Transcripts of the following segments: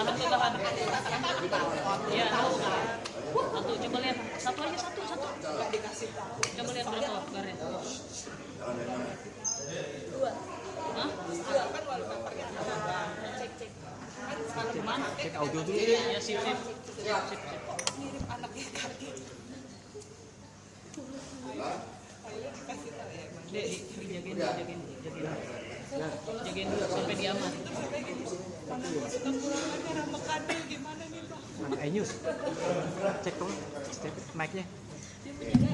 tahan ke tahan. Iya. Satu, coba lihat. Satu aja, satu. Coba lihat berapa garnya. 2. Hah? 2 kan wallpapernya. Cek. Mana? Cek audio dulu. Ya, sip. Mirip anaknya kali. Dek, jagain dulu sampai dia aman. Kekurangannya ramekannya gimana nih Pak? Mana Enyus? Cek dong, cek mic-nya.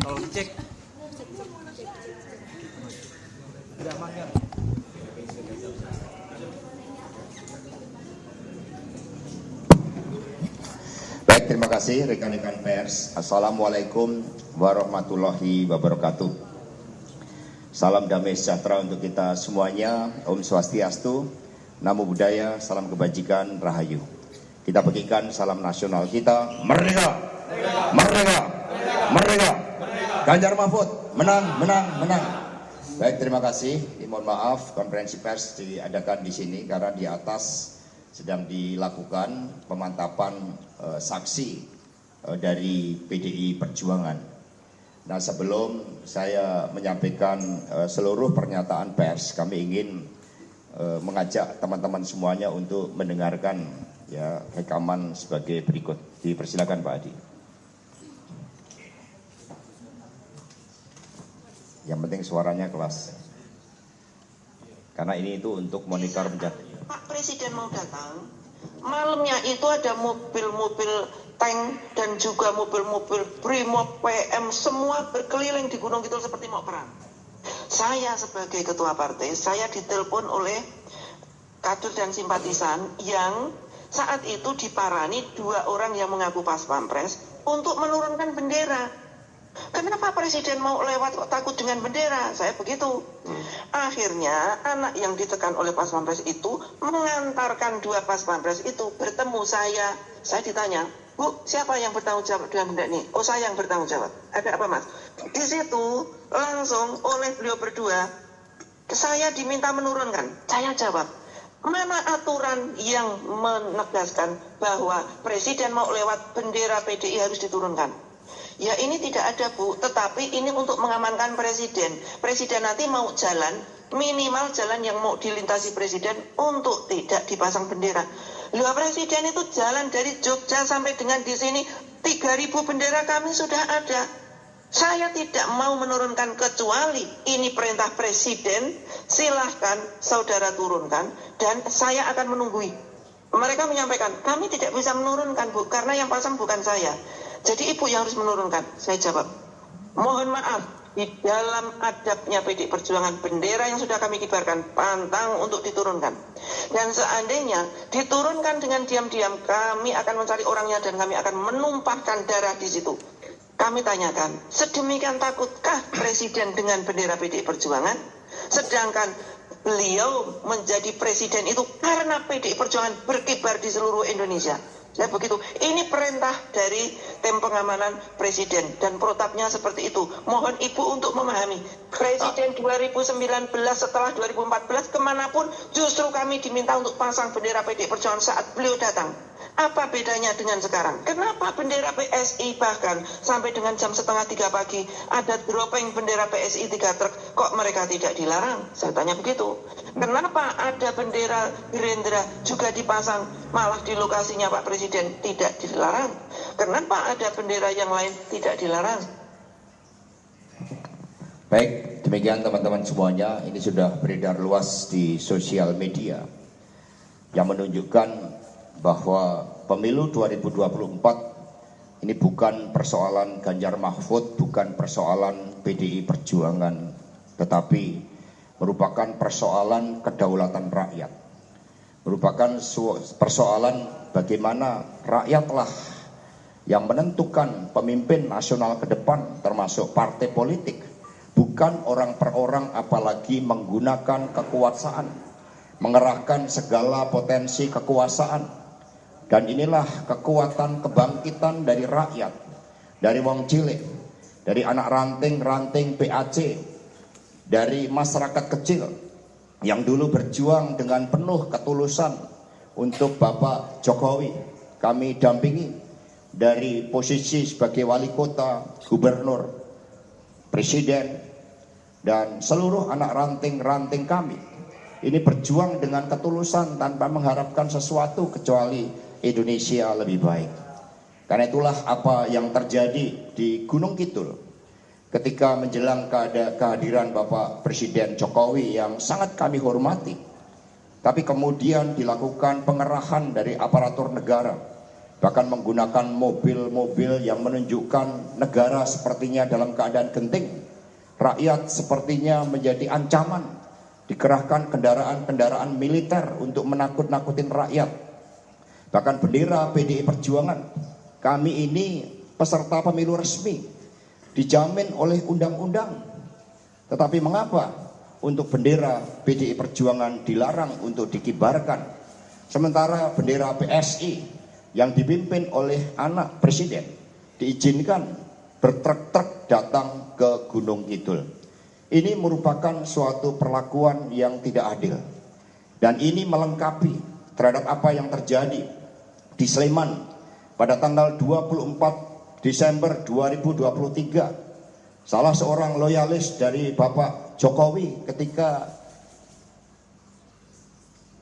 Tolong cek. Udah aman kan? Baik, terima kasih rekan-rekan pers. Assalamualaikum warahmatullahi wabarakatuh. Salam damai sejahtera untuk kita semuanya. Om Swastiastu, Namo Buddhaya, salam kebajikan, Rahayu. Kita bagikan salam nasional kita. Merdeka! Merdeka! Merdeka! Ganjar Mahfud, menang! Baik, terima kasih. Mohon maaf, konferensi pers diadakan di sini karena di atas sedang dilakukan pemantapan saksi dari PDI Perjuangan. Nah, sebelum saya menyampaikan seluruh pernyataan pers, kami ingin mengajak teman-teman semuanya untuk mendengarkan ya rekaman sebagai berikut. Dipersilakan Pak Adi. Yang penting suaranya kelas. Karena ini itu untuk monitor penjadwal. Pak Presiden mau datang, malamnya itu ada mobil-mobil tank dan juga mobil-mobil Brimob, PM, semua berkeliling di Gunung Kidul seperti mau perang. Saya sebagai ketua partai, saya ditelepon oleh kader dan simpatisan yang saat itu diparani 2 orang yang mengaku pas pampres untuk menurunkan bendera. Kenapa Presiden mau lewat kok takut dengan bendera? Saya begitu. Akhirnya anak yang ditekan oleh pas pampres itu mengantarkan 2 pas pampres itu bertemu saya. Saya ditanya, Bu, siapa yang bertanggung jawab dengan benda ini? Oh, saya yang bertanggung jawab. Ada apa, Mas? Di situ langsung oleh beliau berdua saya diminta menurunkan. Saya jawab, mana aturan yang menegaskan bahwa Presiden mau lewat bendera PDI harus diturunkan? Ya ini tidak ada Bu, tetapi ini untuk mengamankan Presiden. Presiden nanti mau jalan, minimal jalan yang mau dilintasi Presiden untuk tidak dipasang bendera. Loh, Presiden itu jalan dari Jogja sampai dengan di sini 3.000 bendera kami sudah ada. Saya tidak mau menurunkan kecuali ini perintah Presiden, silahkan saudara turunkan dan saya akan menunggui. Mereka menyampaikan, kami tidak bisa menurunkan Bu, karena yang pasang bukan saya. Jadi Ibu yang harus menurunkan. Saya jawab, mohon maaf, di dalam adabnya PDI Perjuangan bendera yang sudah kami kibarkan pantang untuk diturunkan. Dan seandainya diturunkan dengan diam-diam, kami akan mencari orangnya dan kami akan menumpahkan darah di situ. Kami tanyakan, sedemikian takutkah Presiden dengan bendera PDI Perjuangan? Sedangkan beliau menjadi presiden itu karena PDI Perjuangan berkibar di seluruh Indonesia. Ya begitu. Ini perintah dari tim pengamanan Presiden dan protapnya seperti itu. Mohon Ibu untuk memahami. Presiden 2019 setelah 2014 kemanapun justru kami diminta untuk pasang bendera PDI Perjuangan saat beliau datang. Apa bedanya dengan sekarang? Kenapa bendera PSI bahkan sampai dengan jam 2:30 pagi ada dropping bendera PSI 3 truk, kok mereka tidak dilarang? Saya tanya begitu. Kenapa ada bendera Gerindra juga dipasang malah di lokasinya Pak Presiden tidak dilarang? Kenapa ada bendera yang lain tidak dilarang? Baik, demikian teman-teman semuanya, ini sudah beredar luas di sosial media yang menunjukkan bahwa pemilu 2024 ini bukan persoalan Ganjar Mahfud, bukan persoalan PDI Perjuangan, tetapi merupakan persoalan kedaulatan rakyat, merupakan persoalan bagaimana rakyatlah yang menentukan pemimpin nasional ke depan, termasuk partai politik, bukan orang per orang, apalagi menggunakan kekuasaan, mengerahkan segala potensi kekuasaan. Dan inilah kekuatan kebangkitan dari rakyat, dari wong cilik, dari anak ranting PAC, dari masyarakat kecil yang dulu berjuang dengan penuh ketulusan untuk Bapak Jokowi. Kami dampingi dari posisi sebagai wali kota, gubernur, presiden, dan seluruh anak ranting-ranting kami. Ini berjuang dengan ketulusan tanpa mengharapkan sesuatu kecuali Indonesia lebih baik. Karena itulah apa yang terjadi di Gunung Kidul ketika menjelang kehadiran Bapak Presiden Jokowi yang sangat kami hormati. Tapi kemudian dilakukan pengerahan dari aparatur negara, bahkan menggunakan mobil-mobil yang menunjukkan negara sepertinya dalam keadaan genting. Rakyat sepertinya menjadi ancaman. Dikerahkan kendaraan-kendaraan militer untuk menakut-nakutin rakyat. Bahkan bendera PDI Perjuangan, kami ini peserta pemilu resmi, dijamin oleh undang-undang. Tetapi mengapa untuk bendera PDI Perjuangan dilarang untuk dikibarkan, sementara bendera PSI yang dipimpin oleh anak presiden diizinkan bertrek-trek datang ke Gunung Kidul? Ini merupakan suatu perlakuan yang tidak adil. Dan ini melengkapi terhadap apa yang terjadi di Sleman pada tanggal 24 Desember 2023. Salah seorang loyalis dari Bapak Jokowi ketika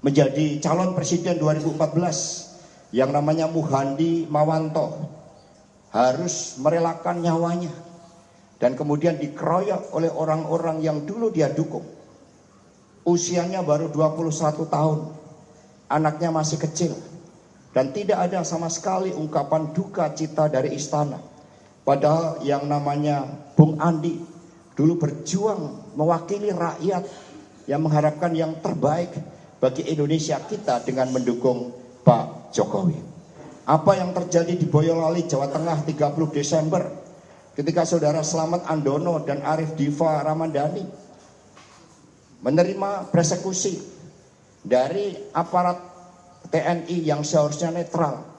menjadi calon presiden 2014 yang namanya Muhandi Mawanto harus merelakan nyawanya dan kemudian dikeroyok oleh orang-orang yang dulu dia dukung. Usianya baru 21 tahun, anaknya masih kecil, dan tidak ada sama sekali ungkapan duka cita dari istana. Padahal yang namanya Bung Andi dulu berjuang mewakili rakyat yang mengharapkan yang terbaik bagi Indonesia kita dengan mendukung Pak Jokowi. Apa yang terjadi di Boyolali, Jawa Tengah 30 Desember ketika saudara Slamet Andono dan Arif Diva Ramadhani menerima persekusi dari aparat TNI yang seharusnya netral,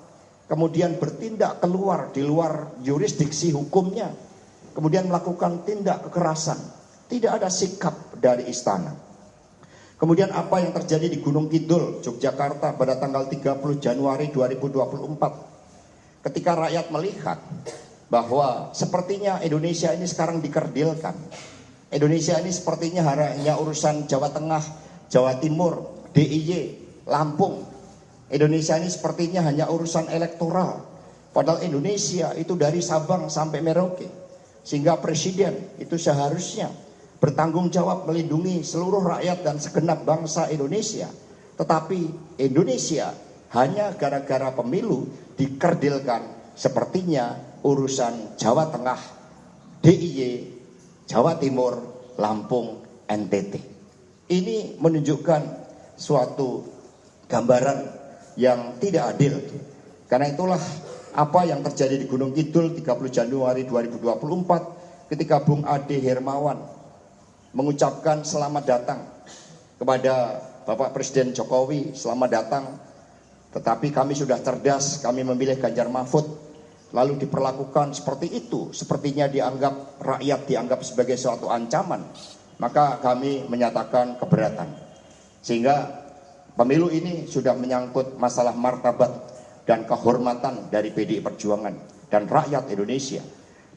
kemudian bertindak keluar di luar jurisdiksi hukumnya, kemudian melakukan tindak kekerasan, tidak ada sikap dari istana. Kemudian apa yang terjadi di Gunung Kidul, Yogyakarta pada tanggal 30 Januari 2024 ketika rakyat melihat bahwa sepertinya Indonesia ini sekarang dikerdilkan. Indonesia ini sepertinya hanya urusan Jawa Tengah, Jawa Timur, DIY, Lampung. Indonesia ini sepertinya hanya urusan elektoral. Padahal Indonesia itu dari Sabang sampai Merauke. Sehingga presiden itu seharusnya bertanggung jawab melindungi seluruh rakyat dan segenap bangsa Indonesia. Tetapi Indonesia hanya gara-gara pemilu dikerdilkan, sepertinya urusan Jawa Tengah, DIY, Jawa Timur, Lampung, NTT. Ini menunjukkan suatu gambaran yang tidak adil. Karena itulah apa yang terjadi di Gunung Kidul 30 Januari 2024 ketika Bung Ade Hermawan mengucapkan selamat datang kepada Bapak Presiden Jokowi, selamat datang. Tetapi kami sudah cerdas, kami memilih Ganjar Mahfud, lalu diperlakukan seperti itu, sepertinya dianggap rakyat dianggap sebagai suatu ancaman, maka kami menyatakan keberatan. Sehingga pemilu ini sudah menyangkut masalah martabat dan kehormatan dari PDI Perjuangan dan rakyat Indonesia.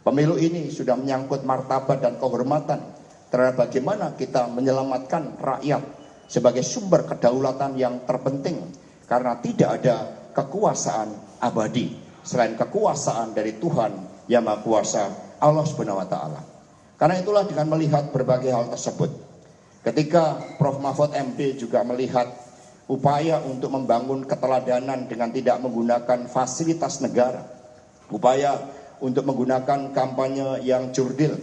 Pemilu ini sudah menyangkut martabat dan kehormatan terhadap bagaimana kita menyelamatkan rakyat sebagai sumber kedaulatan yang terpenting, karena tidak ada kekuasaan abadi selain kekuasaan dari Tuhan yang Maha Kuasa, Allah Subhanahu wa Ta'ala. Karena itulah dengan melihat berbagai hal tersebut, ketika Prof. Mahfud MD juga melihat upaya untuk membangun keteladanan dengan tidak menggunakan fasilitas negara, upaya untuk menggunakan kampanye yang jurdil,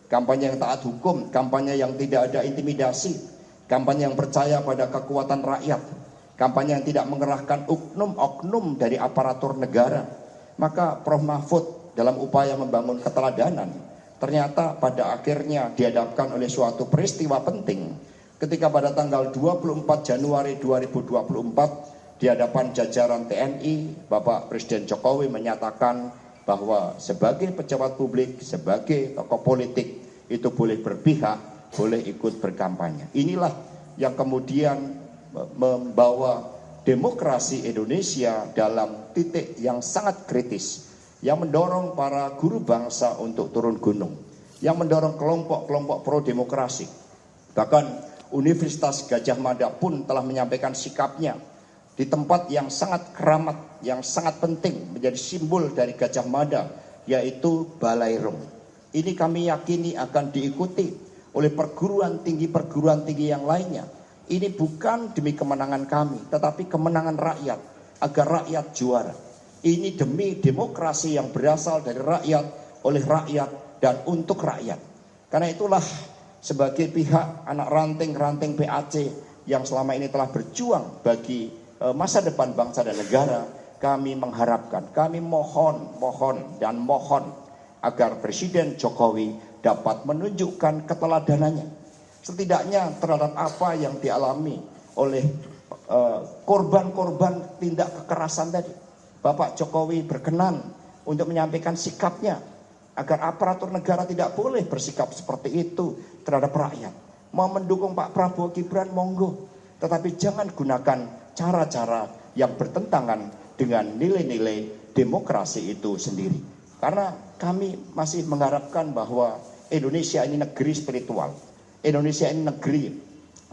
kampanye yang taat hukum, kampanye yang tidak ada intimidasi, kampanye yang percaya pada kekuatan rakyat, kampanye yang tidak mengerahkan oknum-oknum dari aparatur negara. Maka Prof. Mahfud dalam upaya membangun keteladanan ternyata pada akhirnya dihadapkan oleh suatu peristiwa penting ketika pada tanggal 24 Januari 2024 di hadapan jajaran TNI, Bapak Presiden Jokowi menyatakan bahwa sebagai pejabat publik, sebagai tokoh politik itu boleh berpihak, boleh ikut berkampanye. Inilah yang kemudian membawa demokrasi Indonesia dalam titik yang sangat kritis, yang mendorong para guru bangsa untuk turun gunung, yang mendorong kelompok-kelompok pro-demokrasi. Bahkan Universitas Gadjah Mada pun telah menyampaikan sikapnya di tempat yang sangat keramat, yang sangat penting menjadi simbol dari Gadjah Mada, yaitu Balai Rum. Ini kami yakini akan diikuti oleh perguruan tinggi yang lainnya. Ini bukan demi kemenangan kami, tetapi kemenangan rakyat, agar rakyat juara. Ini demi demokrasi yang berasal dari rakyat, oleh rakyat, dan untuk rakyat. Karena itulah sebagai pihak anak ranting PAC yang selama ini telah berjuang bagi masa depan bangsa dan negara, kami mengharapkan, kami mohon agar Presiden Jokowi dapat menunjukkan keteladanannya, setidaknya terhadap apa yang dialami oleh korban-korban tindak kekerasan tadi. Bapak Jokowi berkenan untuk menyampaikan sikapnya, agar aparatur negara tidak boleh bersikap seperti itu terhadap rakyat. Mau mendukung Pak Prabowo Gibran, monggo, tetapi jangan gunakan cara-cara yang bertentangan dengan nilai-nilai demokrasi itu sendiri. Karena kami masih mengharapkan bahwa Indonesia ini negeri spiritual. Indonesia ini negeri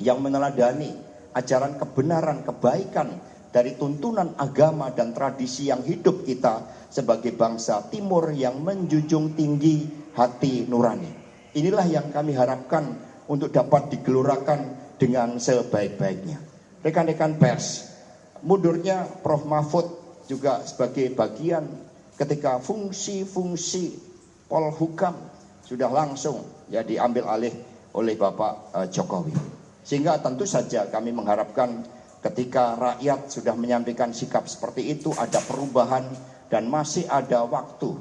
yang meneladani ajaran kebenaran, kebaikan dari tuntunan agama dan tradisi yang hidup kita sebagai bangsa Timur yang menjunjung tinggi hati nurani. Inilah yang kami harapkan untuk dapat digelurakan dengan sebaik-baiknya. Rekan-rekan pers, mundurnya Prof. Mahfud juga sebagai bagian ketika fungsi-fungsi Polhukam sudah langsung ya diambil alih oleh Bapak Jokowi. Sehingga tentu saja kami mengharapkan ketika rakyat sudah menyampaikan sikap seperti itu, ada perubahan dan masih ada waktu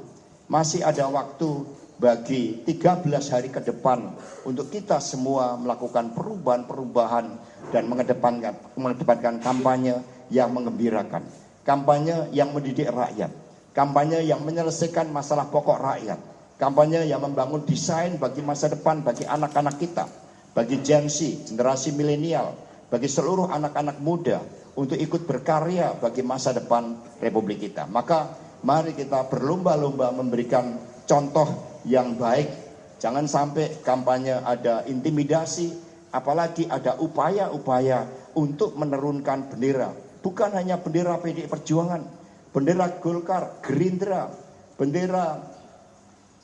bagi 13 hari ke depan untuk kita semua melakukan perubahan-perubahan dan mengedepankan kampanye yang menggembirakan, kampanye yang mendidik rakyat, kampanye yang menyelesaikan masalah pokok rakyat, kampanye yang membangun desain bagi masa depan bagi anak-anak kita, bagi Gen Z, generasi milenial, bagi seluruh anak-anak muda untuk ikut berkarya bagi masa depan Republik kita. Maka mari kita berlomba-lomba memberikan contoh yang baik. Jangan sampai kampanye ada intimidasi, apalagi ada upaya-upaya untuk menurunkan bendera. Bukan hanya bendera PDI Perjuangan, bendera Golkar, Gerindra, bendera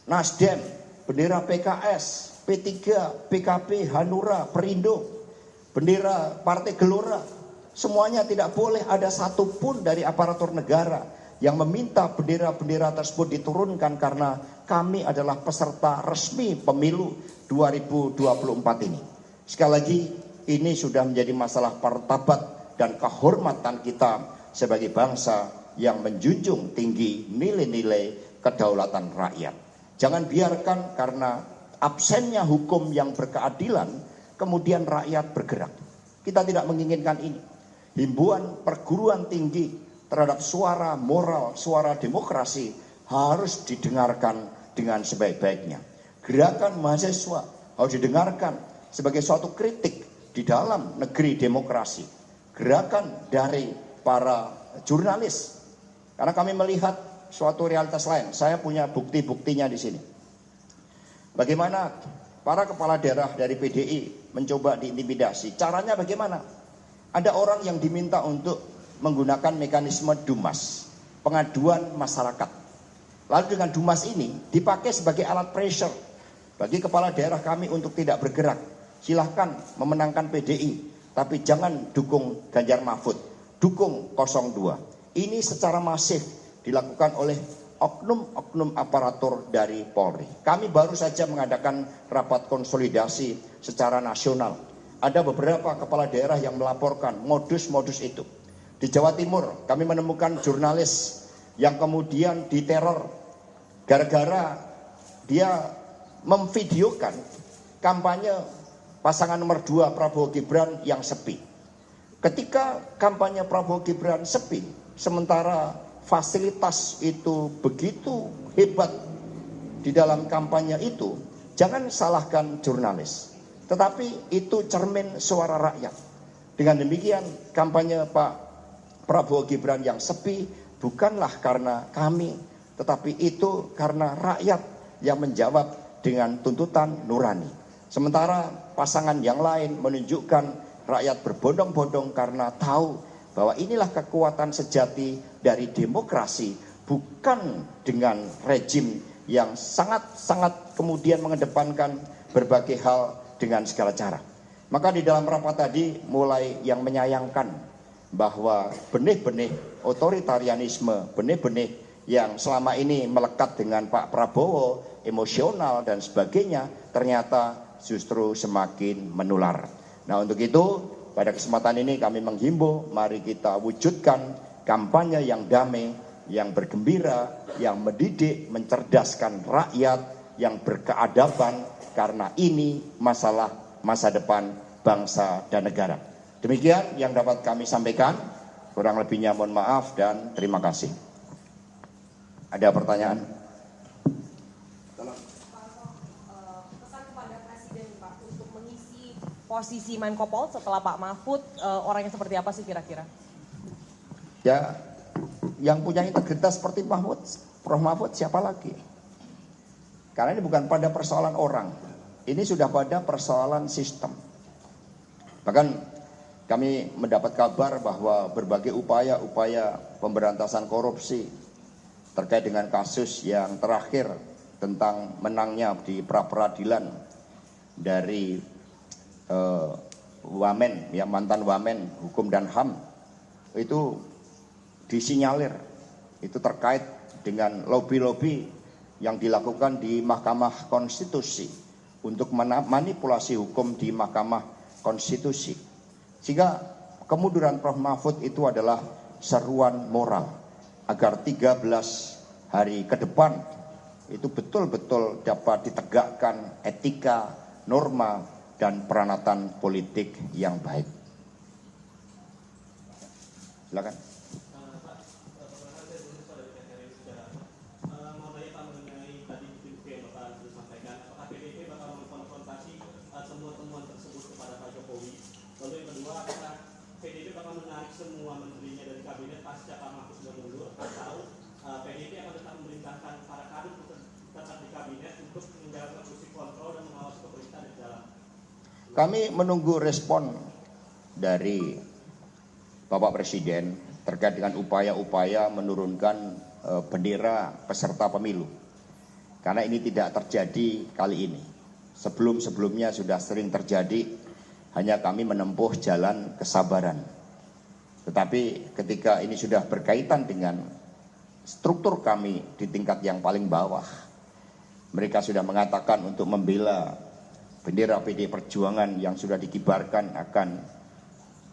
Nasdem, bendera PKS, P3, PKB, Hanura, Perindo, bendera Partai Gelora. Semuanya tidak boleh ada satupun dari aparatur negara yang meminta bendera-bendera tersebut diturunkan karena kami adalah peserta resmi pemilu 2024 ini. Sekali lagi, ini sudah menjadi masalah martabat dan kehormatan kita sebagai bangsa yang menjunjung tinggi nilai-nilai kedaulatan rakyat. Jangan biarkan karena absennya hukum yang berkeadilan, kemudian rakyat bergerak. Kita tidak menginginkan ini. Himbauan perguruan tinggi terhadap suara moral, suara demokrasi harus didengarkan dengan sebaik-baiknya. Gerakan mahasiswa harus didengarkan sebagai suatu kritik di dalam negeri demokrasi. Gerakan dari para jurnalis, karena kami melihat suatu realitas lain. Saya punya bukti-buktinya di sini. Bagaimana para kepala daerah dari PDI mencoba diintimidasi. Caranya bagaimana? Ada orang yang diminta untuk menggunakan mekanisme DUMAS, pengaduan masyarakat. Lalu dengan DUMAS ini dipakai sebagai alat pressure bagi kepala daerah kami untuk tidak bergerak. Silahkan memenangkan PDI, tapi jangan dukung Ganjar Mahfud, dukung 02. Ini secara masif dilakukan oleh oknum-oknum aparatur dari Polri. Kami baru saja mengadakan rapat konsolidasi secara nasional. Ada beberapa kepala daerah yang melaporkan modus-modus itu. Di Jawa Timur kami menemukan jurnalis yang kemudian diteror gara-gara dia memvideokan kampanye pasangan nomor 2 Prabowo Gibran yang sepi. Ketika kampanye Prabowo Gibran sepi, sementara fasilitas itu begitu hebat di dalam kampanye itu, jangan salahkan jurnalis. Tetapi itu cermin suara rakyat. Dengan demikian kampanye Pak Prabowo Gibran yang sepi bukanlah karena kami, tetapi itu karena rakyat yang menjawab dengan tuntutan nurani. Sementara pasangan yang lain menunjukkan rakyat berbondong-bondong karena tahu bahwa inilah kekuatan sejati dari demokrasi, bukan dengan rejim yang sangat-sangat kemudian mengedepankan berbagai hal dengan segala cara. Maka di dalam rapat tadi mulai yang menyayangkan bahwa benih-benih otoritarianisme, benih-benih yang selama ini melekat dengan Pak Prabowo, emosional dan sebagainya, ternyata justru semakin menular. Nah, untuk itu pada kesempatan ini kami menghimbau, mari kita wujudkan kampanye yang damai, yang bergembira, yang mendidik, mencerdaskan rakyat, yang berkeadaban, karena ini masalah masa depan bangsa dan negara. Demikian yang dapat kami sampaikan, kurang lebihnya mohon maaf dan terima kasih. Ada pertanyaan? Pesan kepada Presiden Pak untuk mengisi posisi Menko Polhukam setelah Pak Mahfud, orangnya seperti apa sih kira-kira? Ya, yang punya integritas seperti Prof. Mahfud siapa lagi? Karena ini bukan pada persoalan orang, ini sudah pada persoalan sistem. Bahkan kami mendapat kabar bahwa berbagai upaya-upaya pemberantasan korupsi terkait dengan kasus yang terakhir tentang menangnya di pra-peradilan dari Wamen, ya mantan Wamen Hukum dan HAM, itu disinyalir itu terkait dengan lobby-lobby yang dilakukan di Mahkamah Konstitusi untuk manipulasi hukum di Mahkamah Konstitusi. Sehingga kemunduran Prof. Mahfud itu adalah seruan moral agar 13 hari ke depan itu betul-betul dapat ditegakkan etika, norma, dan peranatan politik yang baik. Silakan. Semua menterinya dari kabinet pasca Pak Mahfud sudah mundur, atau PDIP akan tetap memerintahkan para kader tetap di kabinet untuk menjalankan fungsi kontrol dan mengawasi pemerintahan di dalam. Kami menunggu respon dari Bapak Presiden terkait dengan upaya-upaya menurunkan bendera peserta pemilu. Karena ini tidak terjadi kali ini. Sebelum-sebelumnya sudah sering terjadi, hanya kami menempuh jalan kesabaran. Tetapi ketika ini sudah berkaitan dengan struktur kami di tingkat yang paling bawah, mereka sudah mengatakan untuk membela bendera PD Perjuangan yang sudah dikibarkan akan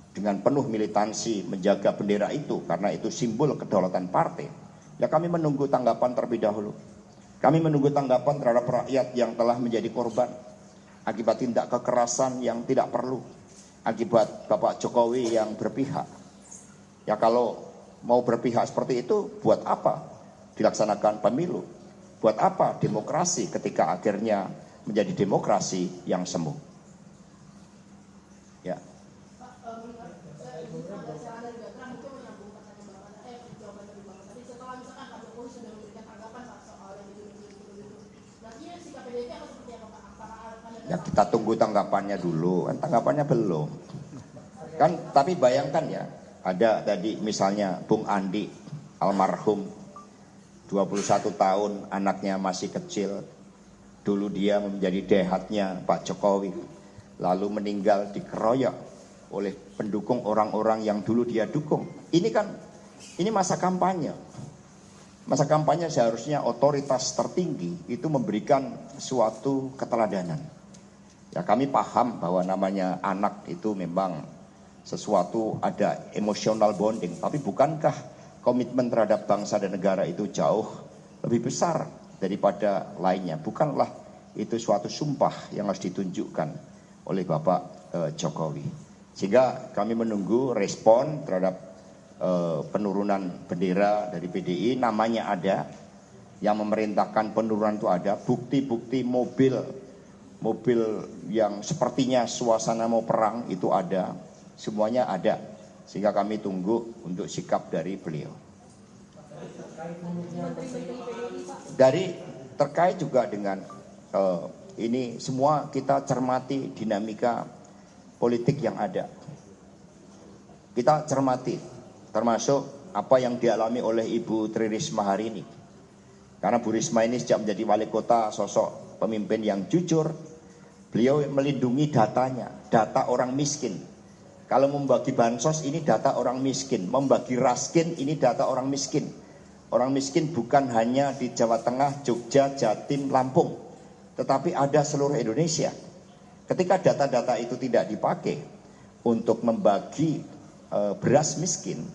dengan penuh militansi menjaga bendera itu karena itu simbol kedaulatan partai. Ya kami menunggu tanggapan terlebih dahulu. Kami menunggu tanggapan terhadap rakyat yang telah menjadi korban akibat tindak kekerasan yang tidak perlu, akibat Bapak Jokowi yang berpihak. Ya kalau mau berpihak seperti itu, buat apa dilaksanakan pemilu? Buat apa demokrasi ketika akhirnya menjadi demokrasi yang semu? Ya. Ya kita tunggu tanggapannya dulu, kan tanggapannya belum. Kan tapi bayangkan ya, ada tadi misalnya Bung Andi almarhum 21 tahun, anaknya masih kecil. Dulu dia menjadi dehatnya Pak Jokowi, lalu meninggal dikeroyok oleh pendukung orang-orang yang dulu dia dukung. Ini kan, ini masa kampanye. Masa kampanye seharusnya otoritas tertinggi itu memberikan suatu keteladanan. Ya kami paham bahwa namanya anak itu memang sesuatu ada emotional bonding. Tapi bukankah komitmen terhadap bangsa dan negara itu jauh lebih besar daripada lainnya? Bukanlah itu suatu sumpah yang harus ditunjukkan oleh Bapak Jokowi. Sehingga kami menunggu respon terhadap penurunan bendera dari PDI. Namanya ada, yang memerintahkan penurunan itu ada, bukti-bukti mobil yang sepertinya suasana mau perang itu ada, semuanya ada. Sehingga kami tunggu untuk sikap dari beliau. Terkait juga dengan ini semua kita cermati dinamika politik yang ada. Kita cermati termasuk apa yang dialami oleh Ibu Tri Risma hari ini. Karena Bu Risma ini sejak menjadi wali kota sosok pemimpin yang jujur, beliau melindungi datanya, data orang miskin. Kalau membagi bansos ini data orang miskin, membagi raskin ini data orang miskin. Orang miskin bukan hanya di Jawa Tengah, Jogja, Jatim, Lampung, tetapi ada seluruh Indonesia. Ketika data-data itu tidak dipakai untuk membagi beras miskin,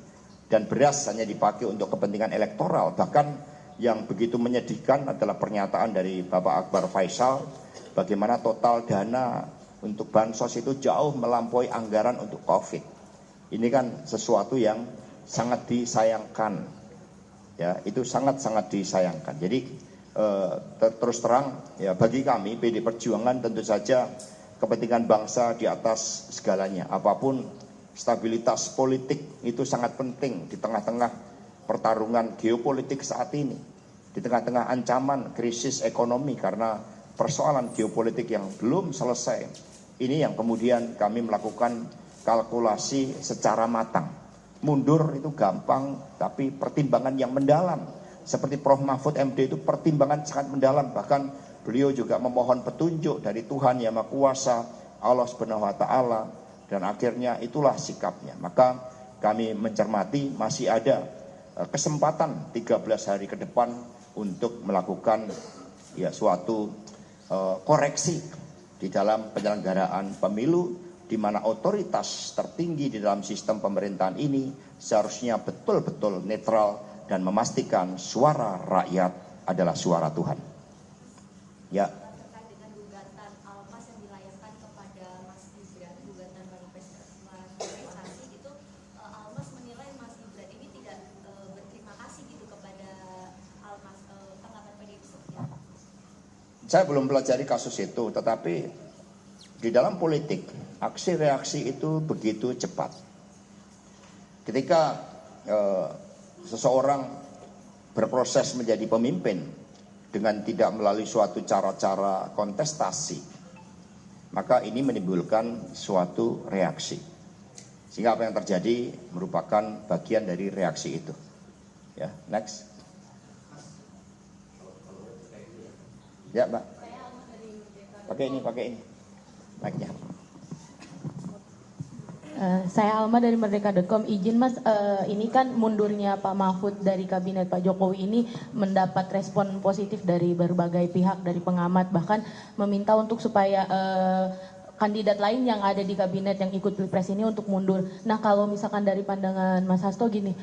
dan beras hanya dipakai untuk kepentingan elektoral, bahkan yang begitu menyedihkan adalah pernyataan dari Bapak Akbar Faisal, bagaimana total dana untuk bansos itu jauh melampaui anggaran untuk COVID. Ini kan sesuatu yang sangat disayangkan, ya, itu sangat-sangat disayangkan. Jadi terus terang, ya, bagi kami PD Perjuangan tentu saja kepentingan bangsa di atas segalanya. Apapun stabilitas politik itu sangat penting di tengah-tengah pertarungan geopolitik saat ini, di tengah-tengah ancaman krisis ekonomi karena persoalan geopolitik yang belum selesai. Ini yang kemudian kami melakukan kalkulasi secara matang. Mundur itu gampang, tapi pertimbangan yang mendalam. Seperti Prof. Mahfud MD itu pertimbangan sangat mendalam. Bahkan beliau juga memohon petunjuk dari Tuhan Yang Maha Kuasa, Allah Subhanahu wa Ta'ala, dan akhirnya itulah sikapnya. Maka kami mencermati masih ada kesempatan 13 hari ke depan untuk melakukan ya suatu koreksi di dalam penyelenggaraan pemilu, di mana otoritas tertinggi di dalam sistem pemerintahan ini seharusnya betul-betul netral dan memastikan suara rakyat adalah suara Tuhan. Ya. Terkait dengan gugatan Almas yang dilayangkan kepada Mas Gibran, gugatan manifestasi itu, Almas menilai Mas Gibran ini tidak berterima kasih gitu kepada Almas. Tanggapan PDIP seperti apa? Saya belum pelajari kasus itu, tetapi di dalam politik aksi reaksi itu begitu cepat. Ketika seseorang berproses menjadi pemimpin dengan tidak melalui suatu cara-cara kontestasi, maka ini menimbulkan suatu reaksi. Sehingga apa yang terjadi merupakan bagian dari reaksi itu. Ya, next. Ya, Mbak. Pakai ini. Mic-nya. Saya Alma dari Merdeka.com. Izin Mas, ini kan mundurnya Pak Mahfud dari kabinet Pak Jokowi ini mendapat respon positif dari berbagai pihak, dari pengamat, bahkan meminta untuk supaya kandidat lain yang ada di kabinet yang ikut pilpres ini untuk mundur. Nah, kalau misalkan dari pandangan Mas Hasto gini,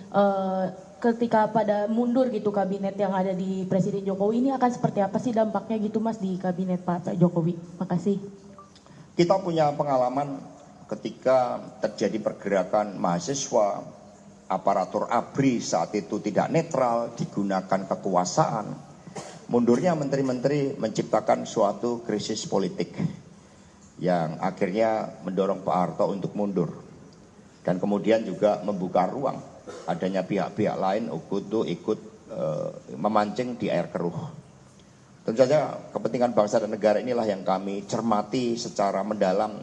ketika pada mundur gitu kabinet yang ada di Presiden Jokowi ini akan seperti apa sih dampaknya gitu Mas di kabinet Pak Jokowi? Makasih. Kita punya pengalaman ketika terjadi pergerakan mahasiswa, aparatur ABRI saat itu tidak netral, digunakan kekuasaan. Mundurnya menteri-menteri menciptakan suatu krisis politik yang akhirnya mendorong Pak Harto untuk mundur. Dan kemudian juga membuka ruang adanya pihak-pihak lain untuk ikut memancing di air keruh. Tentu saja kepentingan bangsa dan negara inilah yang kami cermati secara mendalam,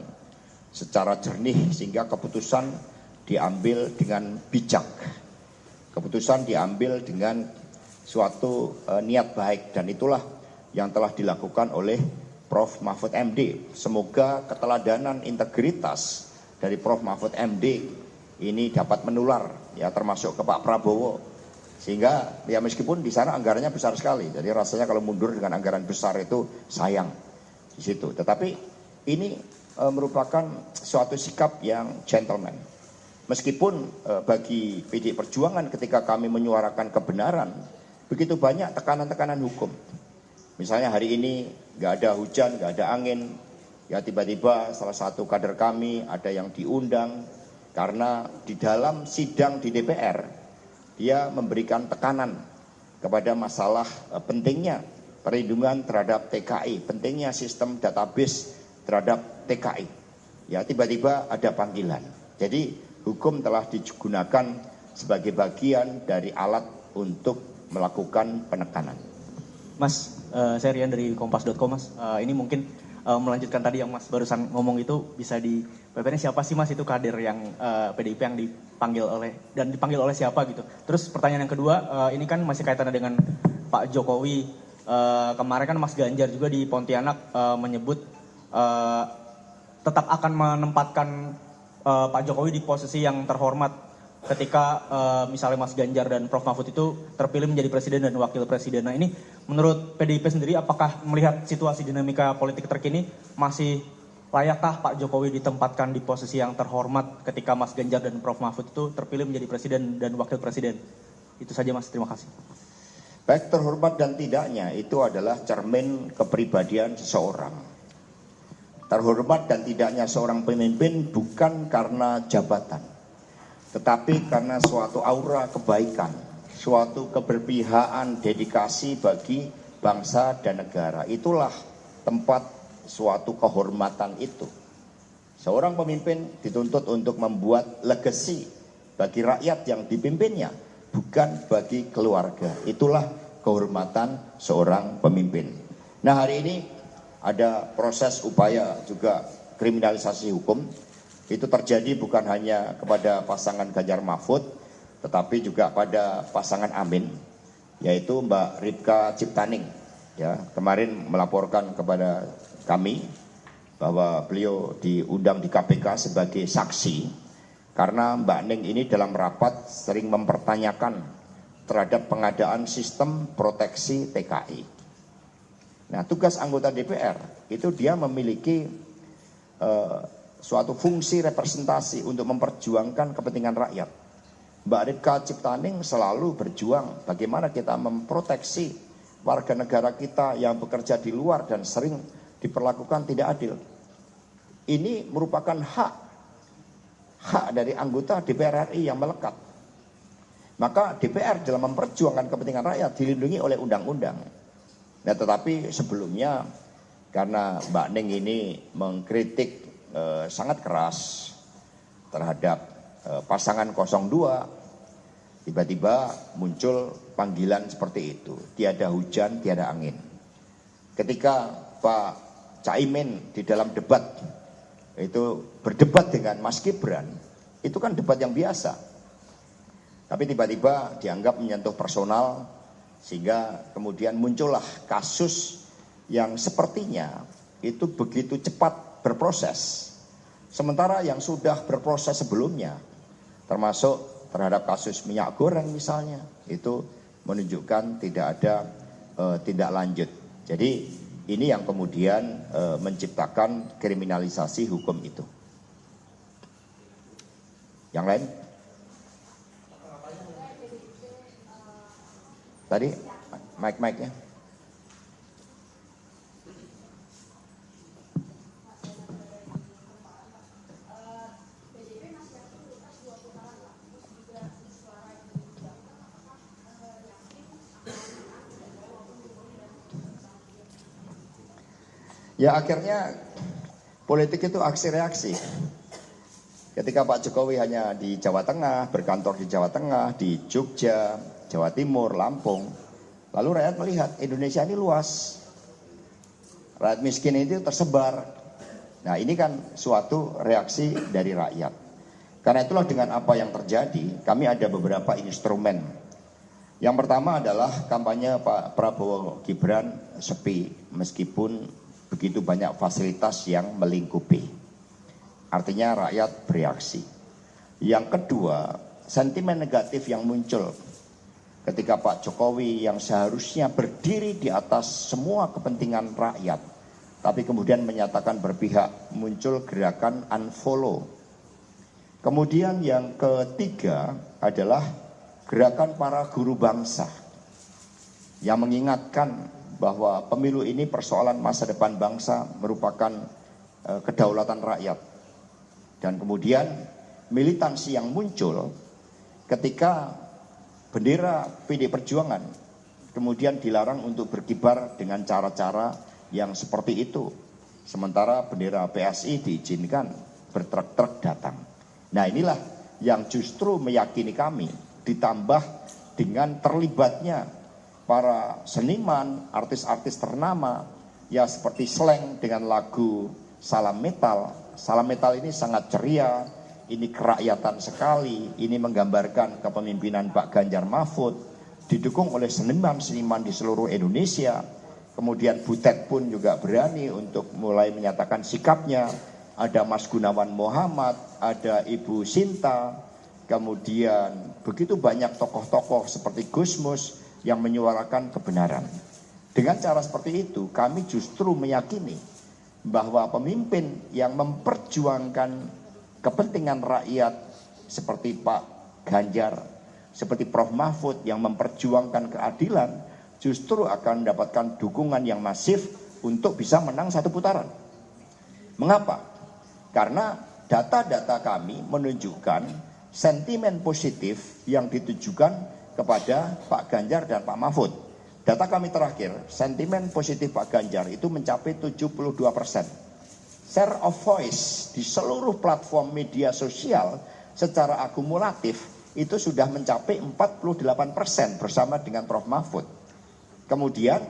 secara jernih, sehingga keputusan diambil dengan bijak. Keputusan diambil dengan suatu niat baik, dan itulah yang telah dilakukan oleh Prof. Mahfud MD. Semoga keteladanan integritas dari Prof. Mahfud MD ini dapat menular, ya, termasuk ke Pak Prabowo. Sehingga ya meskipun di sana anggarannya besar sekali, jadi rasanya kalau mundur dengan anggaran besar itu sayang di situ. Tetapi ini merupakan suatu sikap yang gentleman. Meskipun bagi PD Perjuangan ketika kami menyuarakan kebenaran, begitu banyak tekanan-tekanan hukum. Misalnya hari ini nggak ada hujan, nggak ada angin, ya tiba-tiba salah satu kader kami ada yang diundang karena di dalam sidang di DPR dia memberikan tekanan kepada masalah pentingnya perlindungan terhadap TKI, pentingnya sistem database terhadap TKI. Ya tiba-tiba ada panggilan. Jadi hukum telah digunakan sebagai bagian dari alat untuk melakukan penekanan. Mas, saya Rian dari Kompas.com, Mas. Ini mungkin melanjutkan tadi yang Mas barusan ngomong itu, bisa di PPN siapa sih Mas itu kader yang PDIP yang dipanggil oleh siapa gitu. Terus pertanyaan yang kedua, ini kan masih kaitannya dengan Pak Jokowi. Kemarin kan Mas Ganjar juga di Pontianak menyebut tetap akan menempatkan Pak Jokowi di posisi yang terhormat ketika misalnya Mas Ganjar dan Prof Mahfud itu terpilih menjadi presiden dan wakil presiden. Nah ini menurut PDIP sendiri, apakah melihat situasi dinamika politik terkini masih layakkah Pak Jokowi ditempatkan di posisi yang terhormat ketika Mas Ganjar dan Prof Mahfud itu terpilih menjadi presiden dan wakil presiden? Itu saja Mas, terima kasih. Baik terhormat dan tidaknya itu adalah cermin kepribadian seseorang. Terhormat dan tidaknya seorang pemimpin bukan karena jabatan, tetapi karena suatu aura kebaikan, suatu keberpihakan, dedikasi bagi bangsa dan negara. Itulah tempat suatu kehormatan itu. Seorang pemimpin dituntut untuk membuat legacy bagi rakyat yang dipimpinnya, bukan bagi keluarga. Itulah kehormatan seorang pemimpin. Nah, hari ini ada proses upaya juga kriminalisasi hukum. Itu terjadi bukan hanya kepada pasangan Ganjar Mahfud, tetapi juga pada pasangan Amin, yaitu Mbak Ripka Ciptaning. Ya, kemarin melaporkan kepada kami bahwa beliau diundang di KPK sebagai saksi karena Mbak Ning ini dalam rapat sering mempertanyakan terhadap pengadaan sistem proteksi TKI. Nah, tugas anggota DPR itu dia memiliki suatu fungsi representasi untuk memperjuangkan kepentingan rakyat. Mbak Ripka Ciptaning selalu berjuang bagaimana kita memproteksi warga negara kita yang bekerja di luar dan sering diperlakukan tidak adil. Ini merupakan hak dari anggota DPR RI yang melekat. Maka DPR dalam memperjuangkan kepentingan rakyat dilindungi oleh undang-undang. Nah, tetapi sebelumnya karena Mbak Ning ini mengkritik sangat keras terhadap pasangan 02, tiba-tiba muncul panggilan seperti itu. Tiada hujan, tiada angin. Ketika Pak Caimin di dalam debat itu berdebat dengan Mas Gibran, itu kan debat yang biasa. Tapi tiba-tiba dianggap menyentuh personal, sehingga kemudian muncullah kasus yang sepertinya itu begitu cepat berproses. Sementara yang sudah berproses sebelumnya, termasuk terhadap kasus minyak goreng misalnya, itu menunjukkan tidak ada tindak lanjut. Jadi ini yang kemudian menciptakan kriminalisasi hukum itu. Yang lain? Tadi mic-nya. Ya akhirnya politik itu aksi reaksi. Ketika Pak Jokowi hanya di Jawa Tengah, berkantor di Jawa Tengah, di Jogja, Jawa Timur, Lampung. Lalu rakyat melihat Indonesia ini luas. Rakyat miskin itu tersebar. Nah ini kan suatu reaksi dari rakyat. Karena itulah dengan apa yang terjadi, kami ada beberapa instrumen. Yang pertama adalah kampanye Pak Prabowo Gibran sepi, meskipun begitu banyak fasilitas yang melingkupi. Artinya rakyat bereaksi. Yang kedua, sentimen negatif yang muncul ketika Pak Jokowi yang seharusnya berdiri di atas semua kepentingan rakyat, tapi kemudian menyatakan berpihak, muncul gerakan unfollow. Kemudian yang ketiga adalah gerakan para guru bangsa yang mengingatkan bahwa pemilu ini persoalan masa depan bangsa, merupakan kedaulatan rakyat. Dan kemudian militansi yang muncul ketika bendera PD Perjuangan kemudian dilarang untuk berkibar dengan cara-cara yang seperti itu. Sementara bendera PSI diizinkan bertrek-trek datang. Nah inilah yang justru meyakini kami, ditambah dengan terlibatnya para seniman, artis-artis ternama, ya seperti Slank dengan lagu Salam Metal. Salam Metal ini sangat ceria, ini kerakyatan sekali, ini menggambarkan kepemimpinan Pak Ganjar Mahfud, didukung oleh seniman-seniman di seluruh Indonesia. Kemudian Butet pun juga berani untuk mulai menyatakan sikapnya. Ada Mas Gunawan Muhammad, ada Ibu Sinta, kemudian begitu banyak tokoh-tokoh seperti Gusmus yang menyuarakan kebenaran. Dengan cara seperti itu, kami justru meyakini bahwa pemimpin yang memperjuangkan kepentingan rakyat seperti Pak Ganjar, seperti Prof. Mahfud yang memperjuangkan keadilan, justru akan mendapatkan dukungan yang masif untuk bisa menang satu putaran. Mengapa? Karena data-data kami menunjukkan sentimen positif yang ditujukan kepada Pak Ganjar dan Pak Mahfud. Data kami terakhir, sentimen positif Pak Ganjar itu mencapai 72%. Share of voice di seluruh platform media sosial secara akumulatif itu sudah mencapai 48% bersama dengan Prof. Mahfud. Kemudian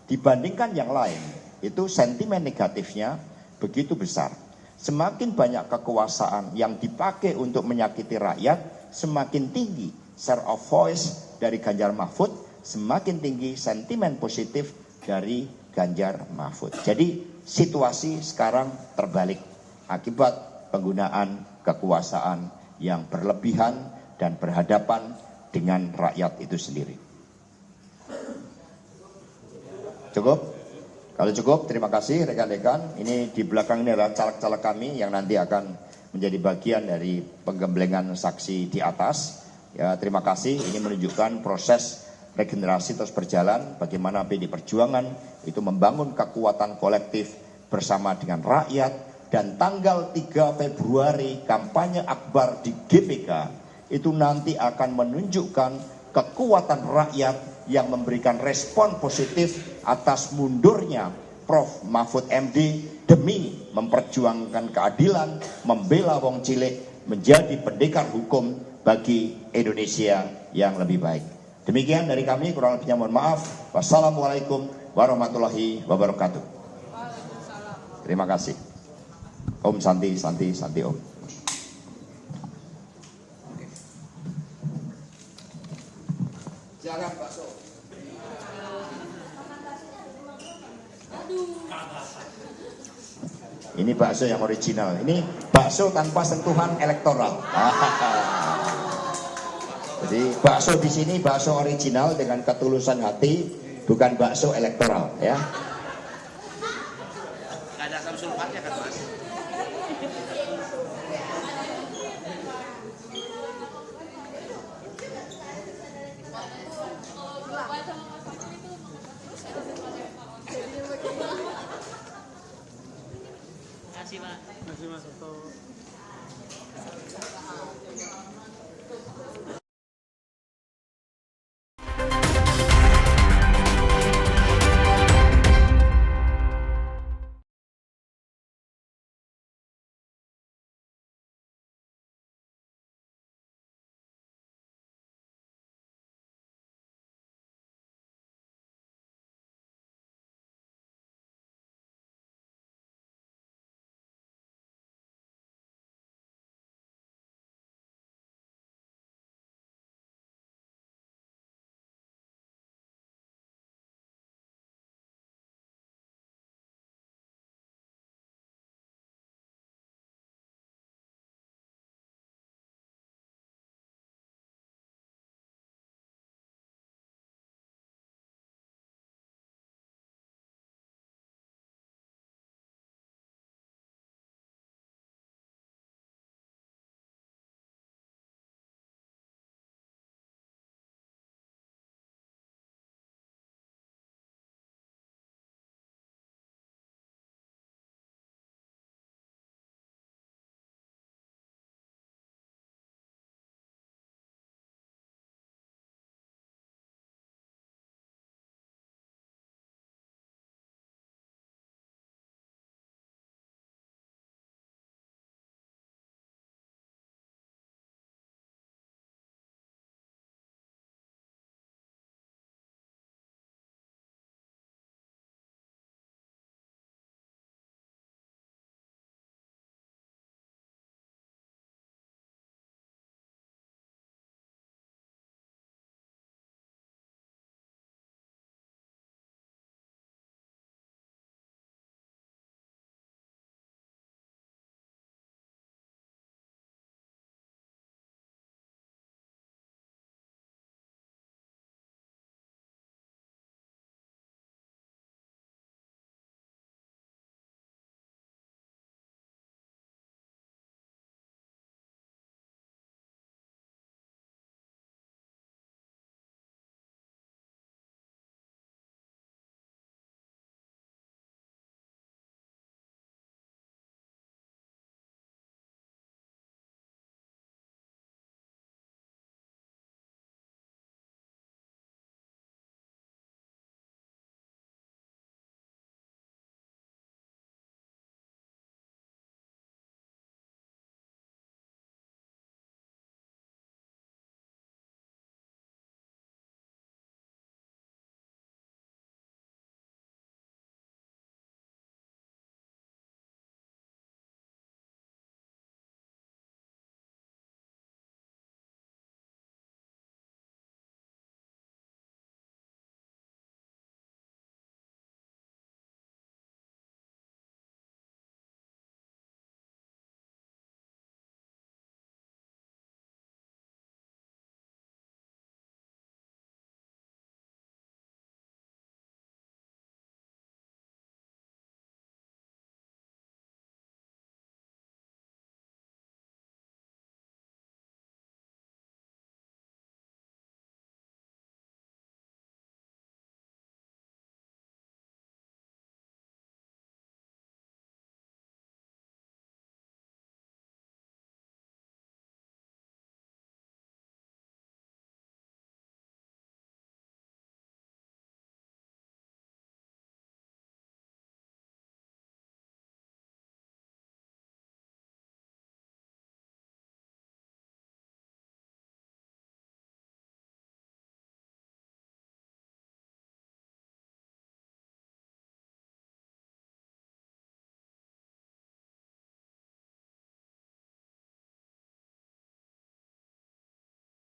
dibandingkan yang lain, itu sentimen negatifnya begitu besar. Semakin banyak kekuasaan yang dipakai untuk menyakiti rakyat, semakin tinggi share of voice dari Ganjar Mahfud, semakin tinggi sentimen positif dari Ganjar Mahfud. Jadi situasi sekarang terbalik akibat penggunaan kekuasaan yang berlebihan dan berhadapan dengan rakyat itu sendiri. Cukup? Kalau cukup, terima kasih rekan-rekan. Ini di belakang ini adalah caleg-caleg kami yang nanti akan menjadi bagian dari penggemblengan saksi di atas. Ya, terima kasih. Ini menunjukkan proses regenerasi terus berjalan. Bagaimana PD Perjuangan itu membangun kekuatan kolektif bersama dengan rakyat. Dan tanggal 3 Februari kampanye akbar di GBK itu nanti akan menunjukkan kekuatan rakyat yang memberikan respon positif atas mundurnya Prof. Mahfud MD demi memperjuangkan keadilan, membela wong cilik, menjadi pendekar hukum bagi Indonesia yang lebih baik. Demikian dari kami, kurang lebihnya mohon maaf. Wassalamualaikum warahmatullahi wabarakatuh. Terima kasih. Om Santi, Santi, Santi Om. Silakan Pak So. Ini bakso yang original. Ini bakso tanpa sentuhan elektoral. Jadi bakso di sini bakso original dengan ketulusan hati, bukan bakso elektoral ya.